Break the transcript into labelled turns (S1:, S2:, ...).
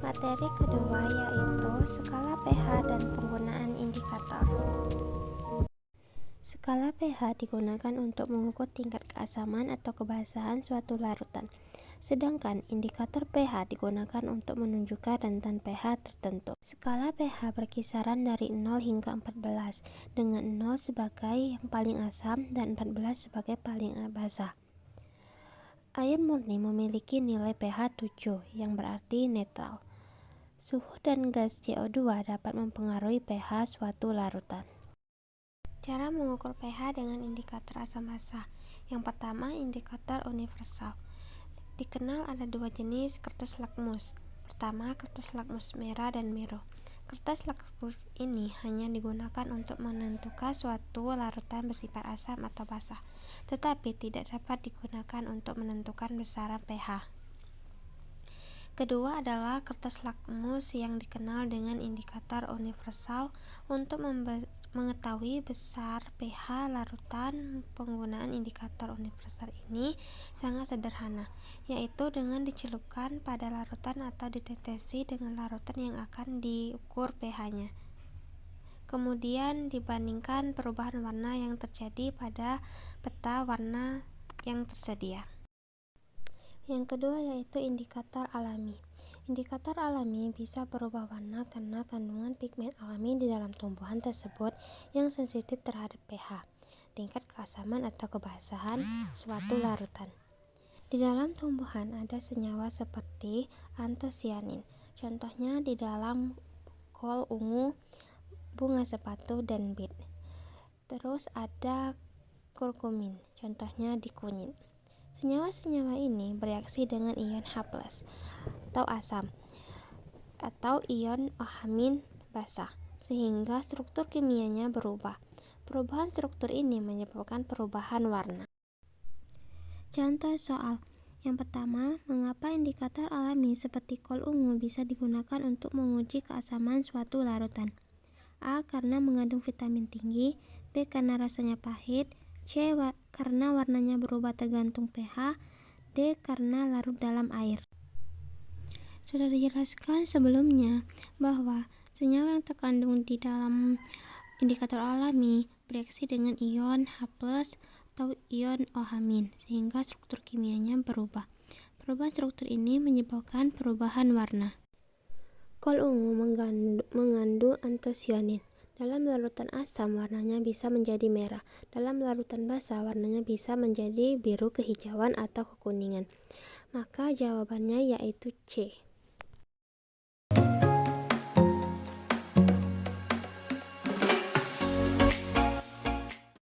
S1: Materi kedua yaitu skala pH dan penggunaan indikator. Skala pH digunakan untuk mengukur tingkat keasaman atau kebasahan suatu larutan, sedangkan indikator pH digunakan untuk menunjukkan rentan pH tertentu. Skala pH berkisaran dari 0 hingga 14, dengan 0 sebagai yang paling asam dan 14 sebagai paling basah. Air murni memiliki nilai pH 7, yang berarti netral. Suhu dan gas CO2 dapat mempengaruhi pH suatu larutan. Cara mengukur pH dengan indikator asam basa. Yang pertama, indikator universal. Dikenal ada dua jenis kertas lakmus. Pertama, kertas lakmus merah dan biru. Kertas lakmus ini hanya digunakan untuk menentukan suatu larutan bersifat asam atau basa, tetapi tidak dapat digunakan untuk menentukan besaran pH. Kedua adalah kertas lakmus yang dikenal dengan indikator universal. Untuk mengetahui besar pH larutan, penggunaan indikator universal ini sangat sederhana, yaitu dengan dicelupkan pada larutan atau ditetesi dengan larutan yang akan diukur pH-nya. Kemudian dibandingkan perubahan warna yang terjadi pada peta warna yang tersedia. Yang kedua yaitu indikator alami. Indikator alami bisa berubah warna karena kandungan pigmen alami di dalam tumbuhan tersebut yang sensitif terhadap pH, tingkat keasaman atau kebasahan suatu larutan. Di dalam tumbuhan ada senyawa seperti antosianin, contohnya di dalam kol ungu, bunga sepatu, dan bit. Terus ada kurkumin, contohnya di kunyit. Senyawa-senyawa ini bereaksi dengan ion H+ atau asam atau ion OH- basa, sehingga struktur kimianya berubah. Perubahan struktur ini menyebabkan perubahan warna. Contoh soal. Yang pertama, mengapa indikator alami seperti kol ungu bisa digunakan untuk menguji keasaman suatu larutan? A. Karena mengandung vitamin tinggi. B. Karena rasanya pahit. C. Karena warnanya berubah tergantung pH. D. Karena larut dalam air. Sudah dijelaskan sebelumnya bahwa senyawa yang terkandung di dalam indikator alami bereaksi dengan ion H+ atau ion OH-, sehingga struktur kimianya berubah. Perubahan struktur ini menyebabkan perubahan warna. Kol ungu mengandung antosianin. Dalam larutan asam warnanya bisa menjadi merah. Dalam larutan basa warnanya bisa menjadi biru kehijauan atau kekuningan. Maka jawabannya yaitu C.